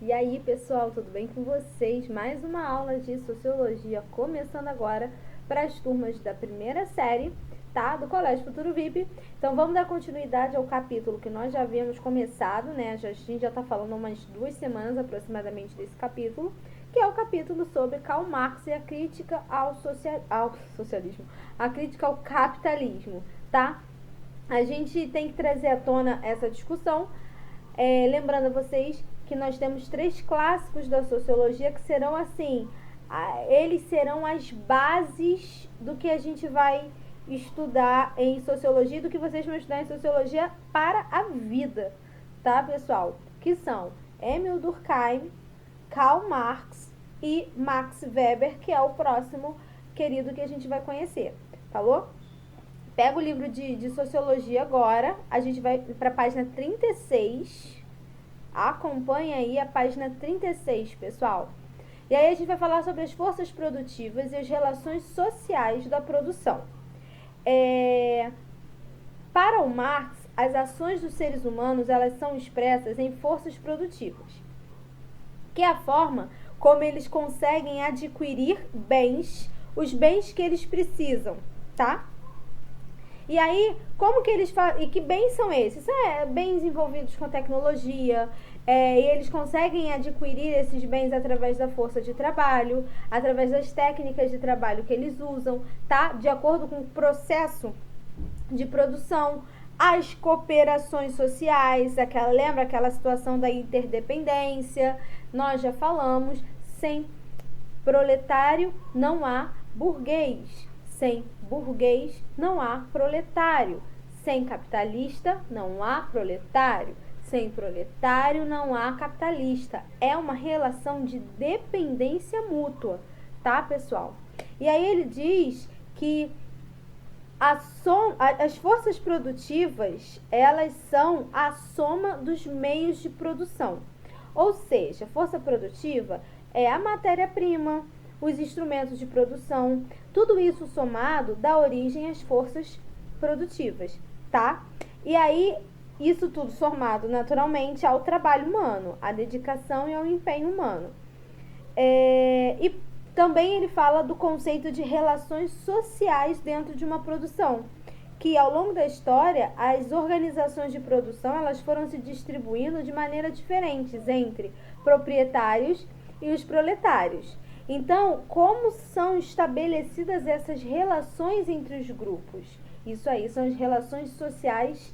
E aí, pessoal, tudo bem com vocês? Mais uma aula de Sociologia começando agora para as turmas da primeira série, tá? Do Colégio Futuro VIP. Então, vamos dar continuidade ao capítulo que nós já havíamos começado, né? A gente já está falando há umas 2 semanas aproximadamente desse capítulo, que é o capítulo sobre Karl Marx e a crítica ao socialismo, a crítica ao capitalismo, tá? A gente tem que trazer à tona essa discussão, lembrando a vocês que nós temos 3 clássicos da sociologia que serão assim, eles serão as bases do que a gente vai estudar em sociologia, do que vocês vão estudar em sociologia para a vida, tá, pessoal? Que são Emil Durkheim, Karl Marx e Max Weber, que é o próximo querido que a gente vai conhecer, falou? Pega o livro de sociologia agora, a gente vai para a página 36, acompanha aí a página 36, pessoal. E aí a gente vai falar sobre as forças produtivas e as relações sociais da produção. Para o Marx, as ações dos seres humanos, elas são expressas em forças produtivas, que é a forma como eles conseguem adquirir bens, os bens que eles precisam, tá? E aí, como que eles fazem? E que bens são esses? Bens envolvidos com tecnologia, e eles conseguem adquirir esses bens através da força de trabalho, através das técnicas de trabalho que eles usam, tá? De acordo com o processo de produção, as cooperações sociais, lembra aquela situação da interdependência? Nós já falamos, sem proletário não há burguês. Sem burguês não há proletário. Sem capitalista não há proletário. Sem proletário não há capitalista. É uma relação de dependência mútua, tá, pessoal? E aí ele diz que as forças produtivas, elas são a soma dos meios de produção. Ou seja, força produtiva é a matéria-prima, os instrumentos de produção, tudo isso somado dá origem às forças produtivas, tá? E aí, isso tudo somado naturalmente ao trabalho humano, à dedicação e ao empenho humano. E também ele fala do conceito de relações sociais dentro de uma produção, que ao longo da história, as organizações de produção, elas foram se distribuindo de maneira diferentes entre proprietários e os proletários. Então, como são estabelecidas essas relações entre os grupos? Isso aí são as relações sociais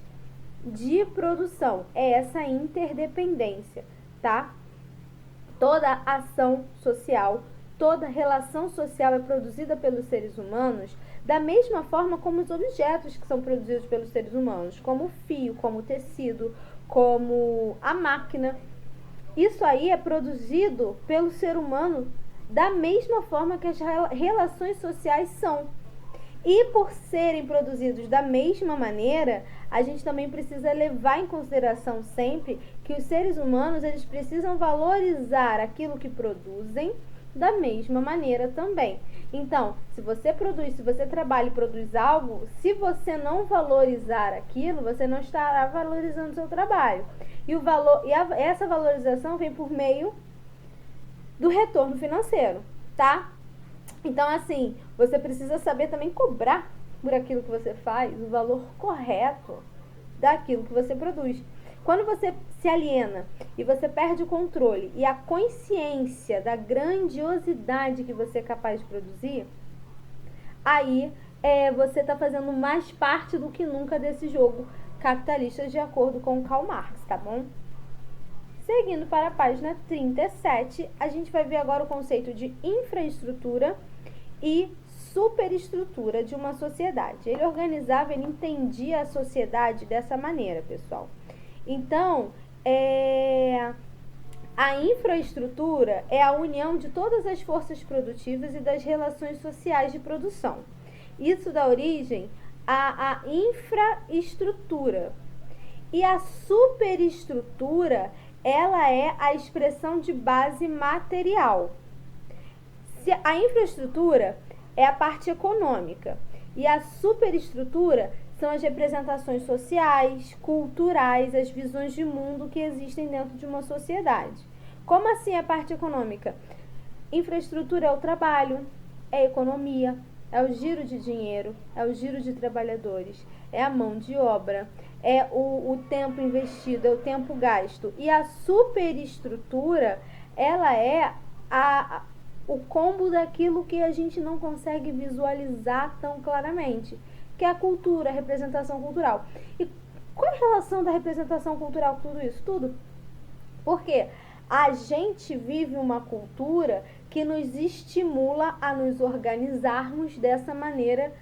de produção, é essa interdependência, tá? Toda ação social, toda relação social é produzida pelos seres humanos da mesma forma como os objetos que são produzidos pelos seres humanos, como o fio, como o tecido, como a máquina. Isso aí é produzido pelo ser humano da mesma forma que as relações sociais são. E por serem produzidos da mesma maneira, a gente também precisa levar em consideração sempre que os seres humanos, eles precisam valorizar aquilo que produzem da mesma maneira também. Então, se você produz, se você trabalha e produz algo, se você não valorizar aquilo, você não estará valorizando o seu trabalho. Essa valorização vem por meio do retorno financeiro, tá? Então, assim, você precisa saber também cobrar por aquilo que você faz, o valor correto daquilo que você produz. Quando você se aliena e você perde o controle e a consciência da grandiosidade que você é capaz de produzir, aí você está fazendo mais parte do que nunca desse jogo capitalista, de acordo com Karl Marx, tá bom? Seguindo para a página 37, a gente vai ver agora o conceito de infraestrutura e superestrutura de uma sociedade. Ele organizava, ele entendia a sociedade dessa maneira, pessoal. Então, a infraestrutura é a união de todas as forças produtivas e das relações sociais de produção. Isso dá origem à infraestrutura. E a superestrutura, ela é a expressão de base material. A infraestrutura é a parte econômica e a superestrutura são as representações sociais, culturais, as visões de mundo que existem dentro de uma sociedade. Como assim a parte econômica? Infraestrutura é o trabalho, é a economia, é o giro de dinheiro, é o giro de trabalhadores, é a mão de obra, é o tempo investido, é o tempo gasto. E a superestrutura, ela é o combo daquilo que a gente não consegue visualizar tão claramente, que é a cultura, a representação cultural. E qual é a relação da representação cultural com tudo isso? Tudo. Porque a gente vive uma cultura que nos estimula a nos organizarmos dessa maneira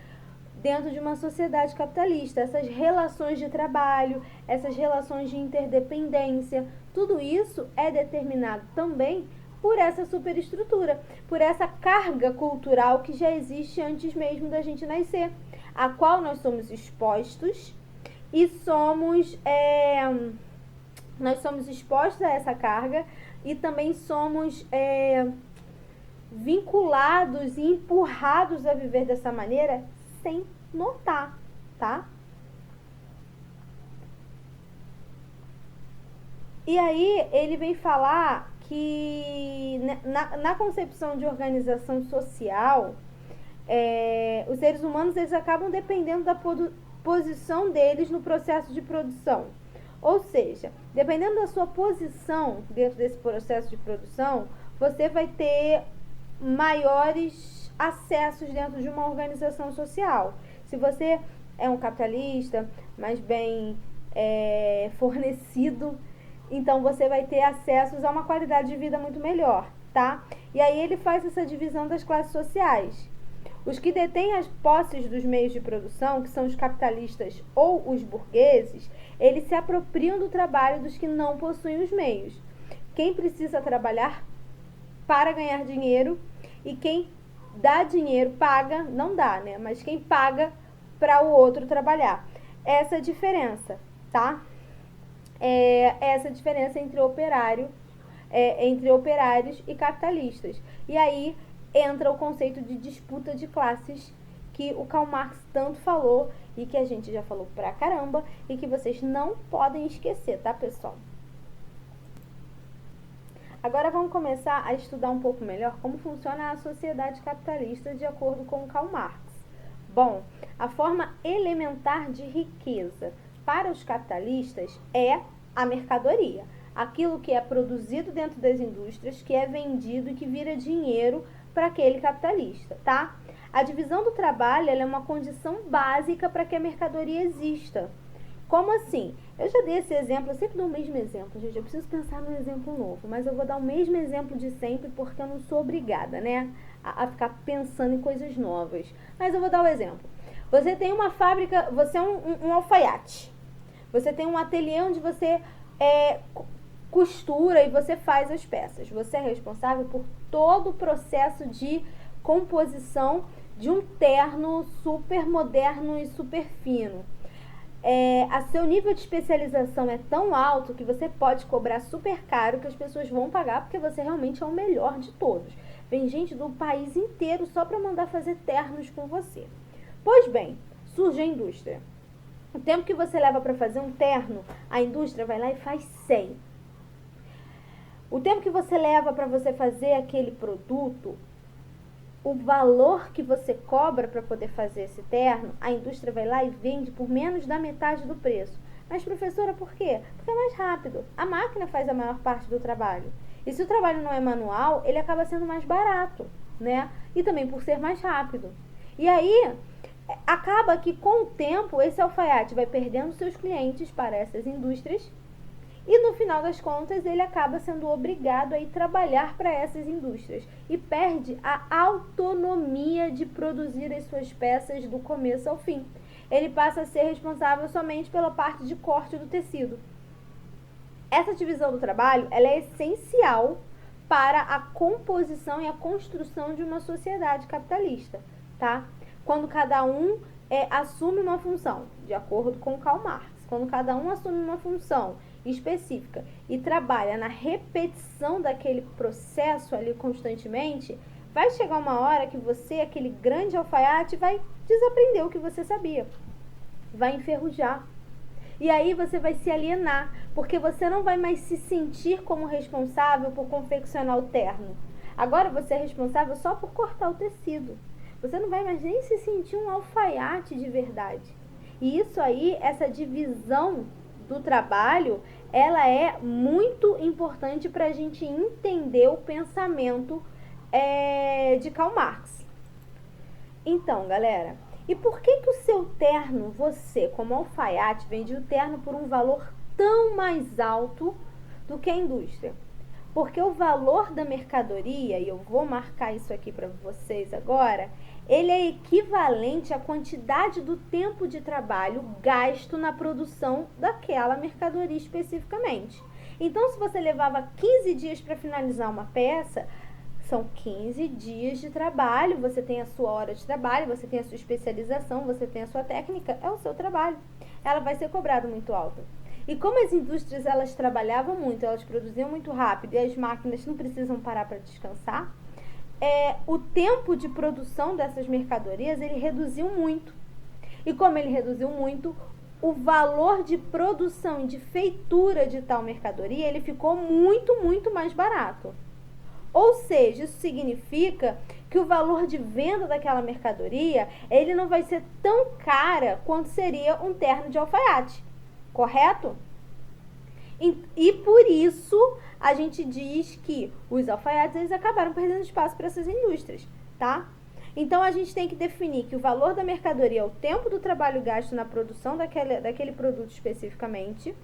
dentro de uma sociedade capitalista. Essas relações de trabalho, essas relações de interdependência, tudo isso é determinado também por essa superestrutura, por essa carga cultural que já existe antes mesmo da gente nascer, a qual nós somos expostos e nós somos expostos a essa carga e também somos vinculados e empurrados a viver dessa maneira sem notar, tá? E aí ele vem falar que na concepção de organização social, os seres humanos eles acabam dependendo da posição deles no processo de produção. Ou seja, dependendo da sua posição dentro desse processo de produção, você vai ter maiores acessos dentro de uma organização social. Se você é um capitalista, mas bem fornecido, então você vai ter acessos a uma qualidade de vida muito melhor, tá? E aí ele faz essa divisão das classes sociais. Os que detêm as posses dos meios de produção, que são os capitalistas ou os burgueses, eles se apropriam do trabalho dos que não possuem os meios. Quem precisa trabalhar para ganhar dinheiro e quem dá dinheiro, paga, não dá, né? Mas quem paga para o outro trabalhar. Essa é a diferença, tá? Essa diferença entre operários e capitalistas. E aí entra o conceito de disputa de classes que o Karl Marx tanto falou e que a gente já falou pra caramba e que vocês não podem esquecer, tá, pessoal? Agora vamos começar a estudar um pouco melhor como funciona a sociedade capitalista de acordo com Karl Marx. Bom, a forma elementar de riqueza para os capitalistas é a mercadoria, aquilo que é produzido dentro das indústrias, que é vendido e que vira dinheiro para aquele capitalista, tá? A divisão do trabalho ela é uma condição básica para que a mercadoria exista. Como assim? Eu já dei esse exemplo, eu sempre dou o mesmo exemplo, gente. Eu preciso pensar num exemplo novo, mas eu vou dar o mesmo exemplo de sempre porque eu não sou obrigada, né? A ficar pensando em coisas novas. Mas eu vou dar o exemplo. Você tem uma fábrica, você é um alfaiate. Você tem um ateliê onde você costura e você faz as peças. Você é responsável por todo o processo de composição de um terno super moderno e super fino. A seu nível de especialização é tão alto que você pode cobrar super caro que as pessoas vão pagar porque você realmente é o melhor de todos. Vem gente do país inteiro só para mandar fazer ternos com você. Pois bem, surge a indústria. O tempo que você leva para fazer um terno, a indústria vai lá e faz 100. O tempo que você leva para você fazer aquele produto, o valor que você cobra para poder fazer esse terno, a indústria vai lá e vende por menos da metade do preço. Mas, professora, por quê? Porque é mais rápido. A máquina faz a maior parte do trabalho. E se o trabalho não é manual, ele acaba sendo mais barato, né? E também por ser mais rápido. E aí, acaba que com o tempo, esse alfaiate vai perdendo seus clientes para essas indústrias e no final das contas ele acaba sendo obrigado a ir trabalhar para essas indústrias e perde a autonomia de produzir as suas peças do começo ao fim. Ele passa a ser responsável somente pela parte de corte do tecido. Essa divisão do trabalho ela é essencial para a composição e a construção de uma sociedade capitalista, tá? Quando cada um assume uma função, de acordo com Karl Marx, quando cada um assume uma função específica e trabalha na repetição daquele processo ali constantemente, vai chegar uma hora que você, aquele grande alfaiate, vai desaprender o que você sabia, vai enferrujar. E aí você vai se alienar, Porque você não vai mais se sentir como responsável por confeccionar o terno. Agora você é responsável só por cortar o tecido. Você não vai mais nem se sentir um alfaiate de verdade. E isso aí, essa divisão do trabalho, ela é muito importante para a gente entender o pensamento de Karl Marx. Então, galera, e por que o seu terno, você como alfaiate, vende o terno por um valor tão mais alto do que a indústria? Porque o valor da mercadoria, e eu vou marcar isso aqui para vocês agora, ele é equivalente à quantidade do tempo de trabalho gasto na produção daquela mercadoria especificamente. Então, se você levava 15 dias para finalizar uma peça, são 15 dias de trabalho, você tem a sua hora de trabalho, você tem a sua especialização, você tem a sua técnica, é o seu trabalho. Ela vai ser cobrada muito alta. E como as indústrias, elas trabalhavam muito, elas produziam muito rápido e as máquinas não precisam parar para descansar, o tempo de produção dessas mercadorias, ele reduziu muito. E como ele reduziu muito, o valor de produção e de feitura de tal mercadoria, ele ficou muito, muito mais barato. Ou seja, isso significa que o valor de venda daquela mercadoria, ele não vai ser tão cara quanto seria um terno de alfaiate, correto? E por isso a gente diz que os alfaiates, eles acabaram perdendo espaço para essas indústrias, tá? Então a gente tem que definir que o valor da mercadoria é o tempo do trabalho gasto na produção daquele produto especificamente.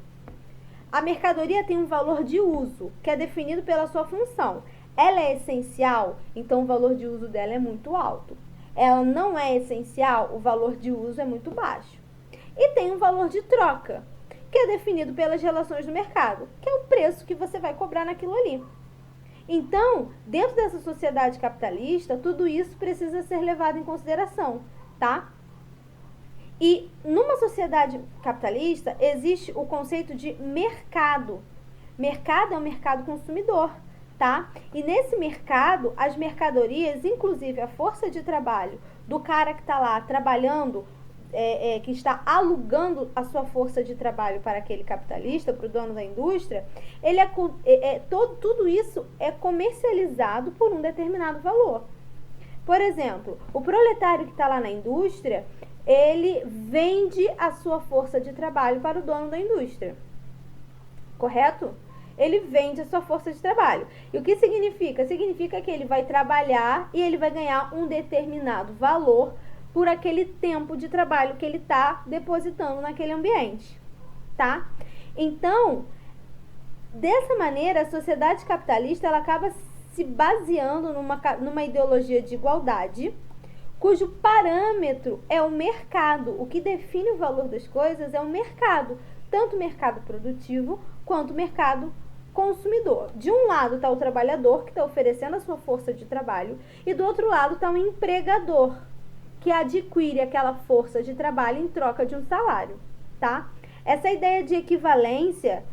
A mercadoria tem um valor de uso, que é definido pela sua função. Ela é essencial, então o valor de uso dela é muito alto. Ela não é essencial, o valor de uso é muito baixo. E tem um valor de troca, que é definido pelas relações do mercado, que é o preço que você vai cobrar naquilo ali. Então, dentro dessa sociedade capitalista, tudo isso precisa ser levado em consideração, tá? E numa sociedade capitalista, existe o conceito de mercado. Mercado é um mercado consumidor, tá? E nesse mercado, as mercadorias, inclusive a força de trabalho do cara que está lá trabalhando, que está alugando a sua força de trabalho para aquele capitalista, para o dono da indústria, tudo isso é comercializado por um determinado valor. Por exemplo, o proletário que está lá na indústria, ele vende a sua força de trabalho para o dono da indústria, correto? Ele vende a sua força de trabalho. E o que significa? Significa que ele vai trabalhar e ele vai ganhar um determinado valor por aquele tempo de trabalho que ele está depositando naquele ambiente, tá? Então, dessa maneira, a sociedade capitalista, ela acaba se baseando numa ideologia de igualdade, cujo parâmetro é o mercado. O que define o valor das coisas é o mercado, tanto o mercado produtivo quanto o mercado consumidor. De um lado está o trabalhador, que está oferecendo a sua força de trabalho, e do outro lado está o empregador, que adquire aquela força de trabalho em troca de um salário, tá? Essa ideia de equivalência,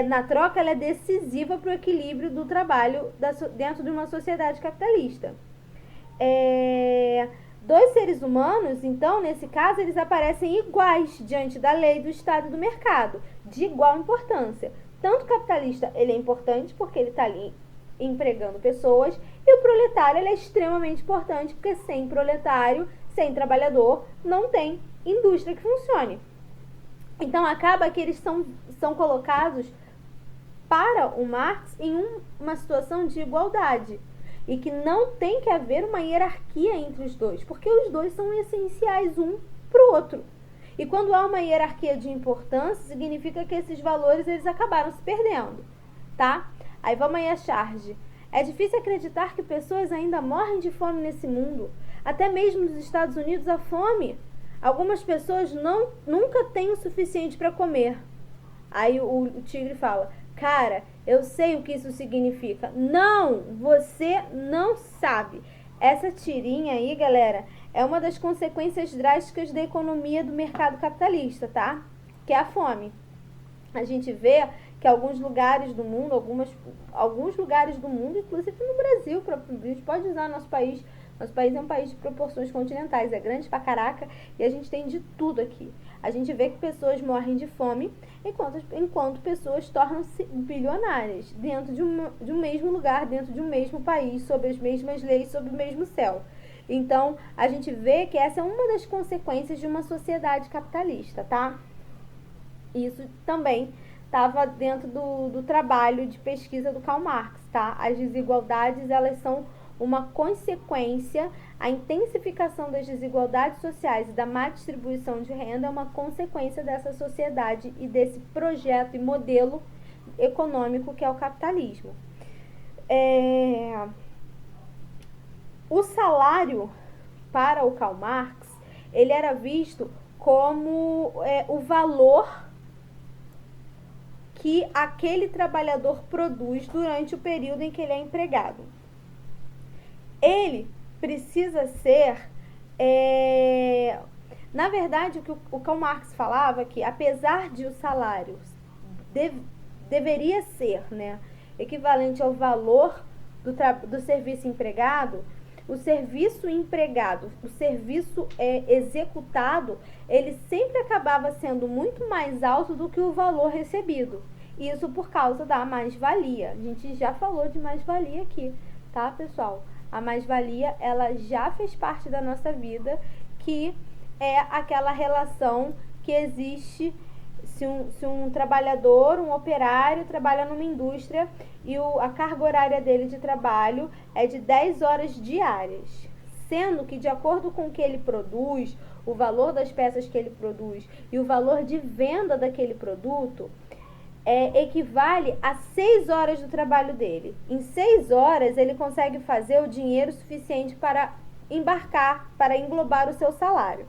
na troca, ela é decisiva para o equilíbrio do trabalho dentro de uma sociedade capitalista. Dois seres humanos, então, nesse caso, eles aparecem iguais diante da lei, do Estado e do mercado, de igual importância. Tanto o capitalista, ele é importante porque ele está ali empregando pessoas, e o proletário, ele é extremamente importante porque sem proletário, sem trabalhador, não tem indústria que funcione. Então acaba que eles são colocados para o Marx em uma situação de igualdade, e que não tem que haver uma hierarquia entre os dois, porque os dois são essenciais um para o outro. E quando há uma hierarquia de importância, significa que esses valores, eles acabaram se perdendo, tá? Aí vamos aí a charge. É difícil acreditar que pessoas ainda morrem de fome nesse mundo. Até mesmo nos Estados Unidos, a fome. Algumas pessoas nunca têm o suficiente para comer. Aí o tigre fala: cara, eu sei o que isso significa. Não, você não sabe. Essa tirinha aí, galera, é uma das consequências drásticas da economia do mercado capitalista, tá? Que é a fome. A gente vê que alguns lugares do mundo, inclusive no Brasil, a gente pode usar nosso país Nosso país é um país de proporções continentais, é grande pra caraca e a gente tem de tudo aqui. A gente vê que pessoas morrem de fome enquanto pessoas tornam-se bilionárias dentro de um mesmo lugar, dentro de um mesmo país, sob as mesmas leis, sob o mesmo céu. Então, a gente vê que essa é uma das consequências de uma sociedade capitalista, tá? Isso também estava dentro do trabalho de pesquisa do Karl Marx, tá? As desigualdades, elas são uma consequência, a intensificação das desigualdades sociais e da má distribuição de renda é uma consequência dessa sociedade e desse projeto e modelo econômico que é o capitalismo. O salário para o Karl Marx, ele era visto como o valor que aquele trabalhador produz durante o período em que ele é empregado. Ele precisa ser... Na verdade, o que o Karl Marx falava que, apesar de o salário deveria ser, né, equivalente ao valor do serviço empregado, o serviço empregado, o serviço executado, ele sempre acabava sendo muito mais alto do que o valor recebido. Isso por causa da mais-valia. A gente já falou de mais-valia aqui, tá, pessoal? A mais-valia, ela já fez parte da nossa vida, que é aquela relação que existe se um trabalhador, um operário, trabalha numa indústria e a carga horária dele de trabalho é de 10 horas diárias, sendo que, de acordo com o que ele produz, o valor das peças que ele produz e o valor de venda daquele produto, equivale a 6 horas do trabalho dele. Em 6 horas, ele consegue fazer o dinheiro suficiente para embarcar, para englobar o seu salário.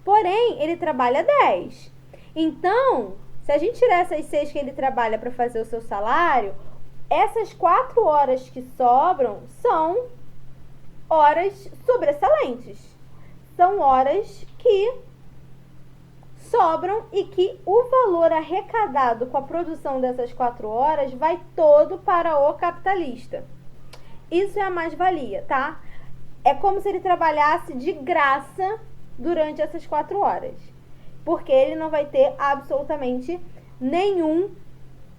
Porém, ele trabalha 10. Então, se a gente tirar essas 6 que ele trabalha para fazer o seu salário, essas 4 horas que sobram são horas sobressalentes. São horas que sobram e que o valor arrecadado com a produção dessas 4 horas vai todo para o capitalista. Isso é a mais-valia, tá? É como se ele trabalhasse de graça durante essas 4 horas. Porque ele não vai ter absolutamente nenhum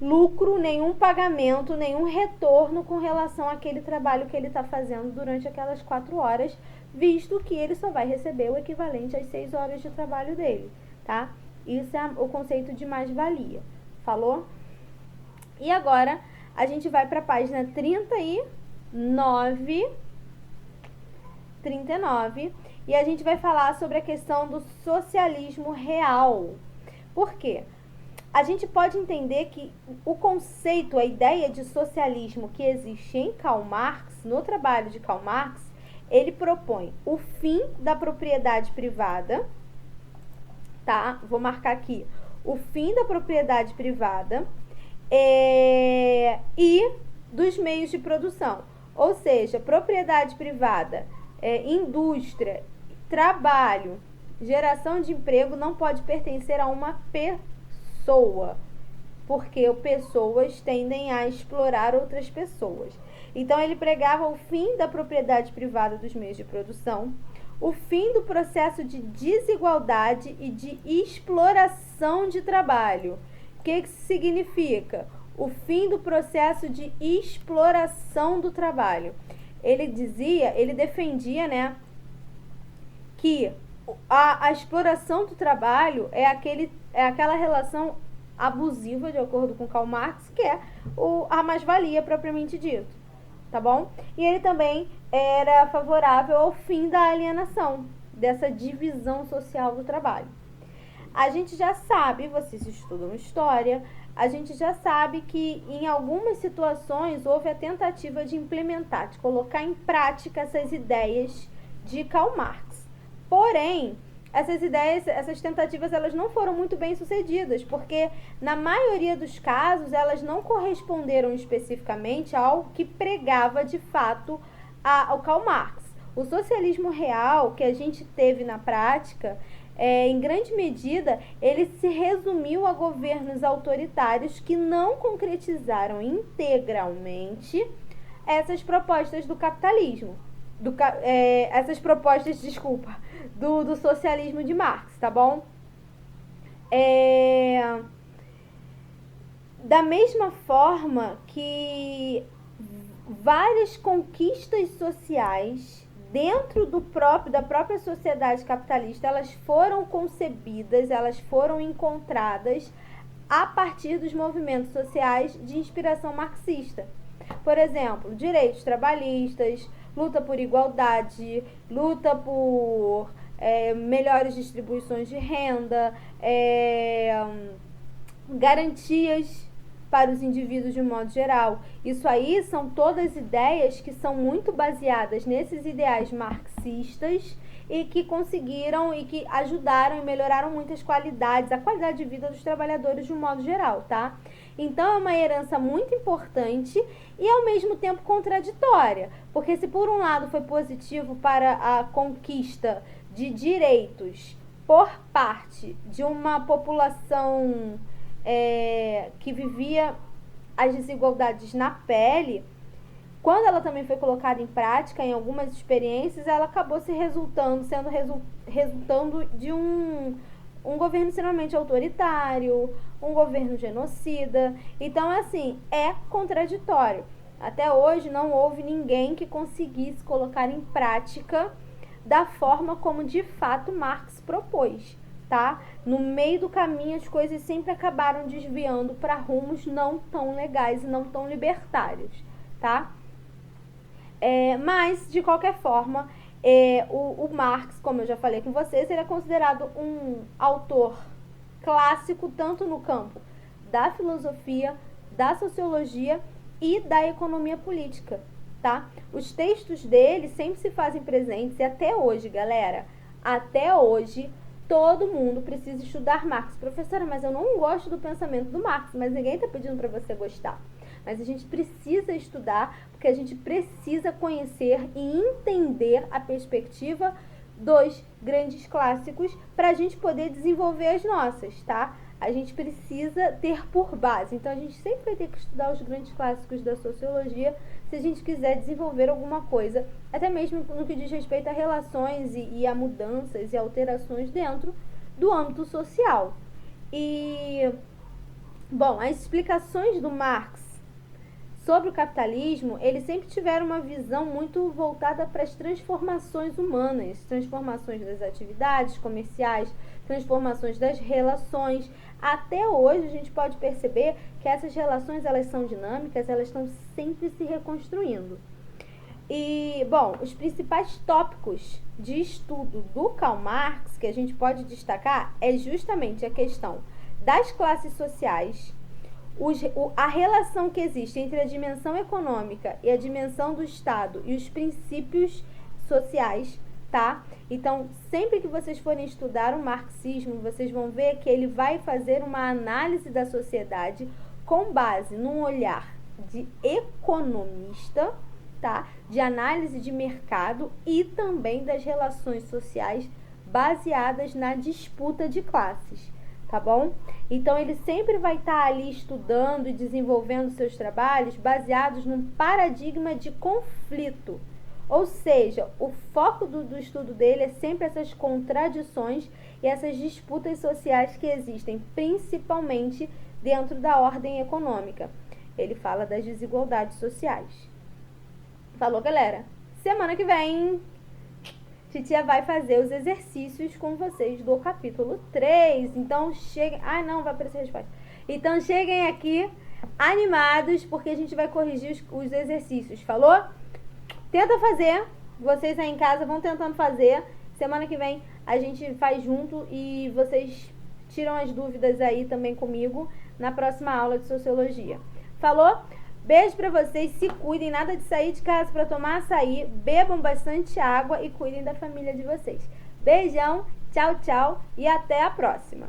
lucro, nenhum pagamento, nenhum retorno com relação àquele trabalho que ele está fazendo durante aquelas 4 horas, visto que ele só vai receber o equivalente às 6 horas de trabalho dele, tá? Isso é o conceito de mais-valia. Falou? E agora, a gente vai para a página 39, e a gente vai falar sobre a questão do socialismo real. Por quê? A gente pode entender que o conceito, a ideia de socialismo que existe em Karl Marx, no trabalho de Karl Marx, ele propõe o fim da propriedade privada, tá? Vou marcar aqui o fim da propriedade privada e dos meios de produção. Ou seja, propriedade privada, indústria, trabalho, geração de emprego não pode pertencer a uma pessoa, porque pessoas tendem a explorar outras pessoas. Então, ele pregava o fim da propriedade privada dos meios de produção, o fim do processo de desigualdade e de exploração de trabalho. O que isso significa? O fim do processo de exploração do trabalho. Ele defendia, né, que a exploração do trabalho é aquela relação abusiva, de acordo com Karl Marx, que é a mais-valia propriamente dito, tá bom? E ele também era favorável ao fim da alienação, dessa divisão social do trabalho. A gente já sabe, vocês estudam história, a gente já sabe que em algumas situações houve a tentativa de implementar, de colocar em prática essas ideias de Karl Marx. Porém, essas tentativas, elas não foram muito bem sucedidas, porque na maioria dos casos elas não corresponderam especificamente ao que pregava de fato ao Karl Marx. O socialismo real que a gente teve na prática, em grande medida, ele se resumiu a governos autoritários que não concretizaram integralmente essas propostas do capitalismo. essas propostas, desculpa, do socialismo de Marx, tá bom? Da mesma forma que várias conquistas sociais dentro da própria sociedade capitalista, elas foram concebidas, elas foram encontradas a partir dos movimentos sociais de inspiração marxista. Por exemplo, direitos trabalhistas, luta por igualdade, luta por melhores distribuições de renda, garantias para os indivíduos de um modo geral. Isso aí são todas ideias que são muito baseadas nesses ideais marxistas e que conseguiram e que ajudaram e melhoraram muitas qualidades, a qualidade de vida dos trabalhadores de um modo geral, tá? Então é uma herança muito importante e ao mesmo tempo contraditória, porque se por um lado foi positivo para a conquista de direitos por parte de uma população que vivia as desigualdades na pele, quando ela também foi colocada em prática em algumas experiências, ela acabou resultando de um governo extremamente autoritário, um governo genocida. Então, assim, é contraditório. Até hoje não houve ninguém que conseguisse colocar em prática da forma como de fato Marx propôs, tá? No meio do caminho as coisas sempre acabaram desviando para rumos não tão legais e não tão libertários, tá? Mas, de qualquer forma, o Marx, como eu já falei com vocês, ele é considerado um autor clássico tanto no campo da filosofia, da sociologia e da economia política, tá? Os textos dele sempre se fazem presentes e até hoje, galera, até hoje, todo mundo precisa estudar Marx. Professora, mas eu não gosto do pensamento do Marx, mas ninguém está pedindo para você gostar. Mas a gente precisa estudar, porque a gente precisa conhecer e entender a perspectiva dos grandes clássicos para a gente poder desenvolver as nossas, tá? A gente precisa ter por base. Então, a gente sempre vai ter que estudar os grandes clássicos da sociologia se a gente quiser desenvolver alguma coisa, até mesmo no que diz respeito a relações e a mudanças e alterações dentro do âmbito social. E, bom, as explicações do Marx sobre o capitalismo, eles sempre tiveram uma visão muito voltada para as transformações humanas, transformações das atividades comerciais, transformações das relações. Até hoje a gente pode perceber que essas relações, elas são dinâmicas, elas estão sempre se reconstruindo. E, bom, os principais tópicos de estudo do Karl Marx que a gente pode destacar é justamente a questão das classes sociais, a relação que existe entre a dimensão econômica e a dimensão do Estado e os princípios sociais, tá? Então, sempre que vocês forem estudar o marxismo, vocês vão ver que ele vai fazer uma análise da sociedade com base num olhar de economista, tá? De análise de mercado e também das relações sociais baseadas na disputa de classes. Tá bom? Então, ele sempre vai estar ali estudando e desenvolvendo seus trabalhos baseados num paradigma de conflito. Ou seja, o foco do estudo dele é sempre essas contradições e essas disputas sociais que existem, principalmente dentro da ordem econômica. Ele fala das desigualdades sociais. Falou, galera? Semana que vem, Titia vai fazer os exercícios com vocês do capítulo 3. Então, cheguem... Ah, não, vai aparecer a resposta. Então, cheguem aqui animados, porque a gente vai corrigir os exercícios. Falou? Tenta fazer. Vocês aí em casa vão tentando fazer. Semana que vem a gente faz junto e vocês tiram as dúvidas aí também comigo na próxima aula de Sociologia. Falou? Beijo pra vocês, se cuidem, nada de sair de casa pra tomar açaí, bebam bastante água e cuidem da família de vocês. Beijão, tchau, tchau e até a próxima.